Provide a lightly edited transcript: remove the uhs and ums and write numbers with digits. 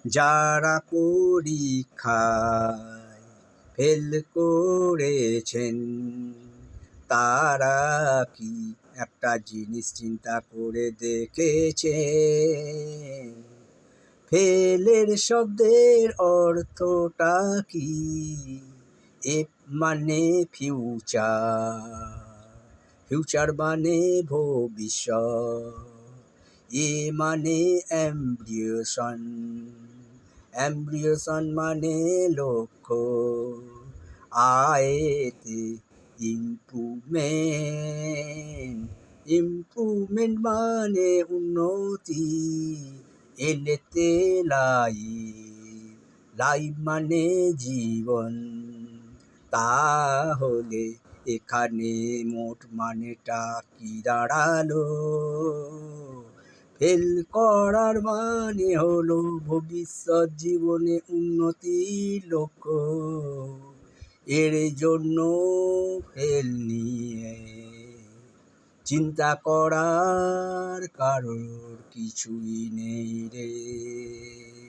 যারা পরীক্ষায় ফেল করেছেন তারা কি একটা জিনিস চিন্তা করে দেখেছেন? ফেলের শব্দের অর্থটা কি? এফ মানে ফিউচার মানে ভবিষ্যৎ। এ মানে অ্যাম্বিশন মানে লক্ষ্য। আয়েতে ইমপ্রুভমেন্ট মানে উন্নতি। এলেতে লাইফ মানে জীবন। তাহলে এখানে মোট মানেটা কি দাঁড়ালো? ফেল করার মানে হলো ভবিষ্যৎ জীবনে উন্নতির লক্ষ্য। এর জন্য ফেল নিয়ে চিন্তা করার কারণ কিছুই নেই রে।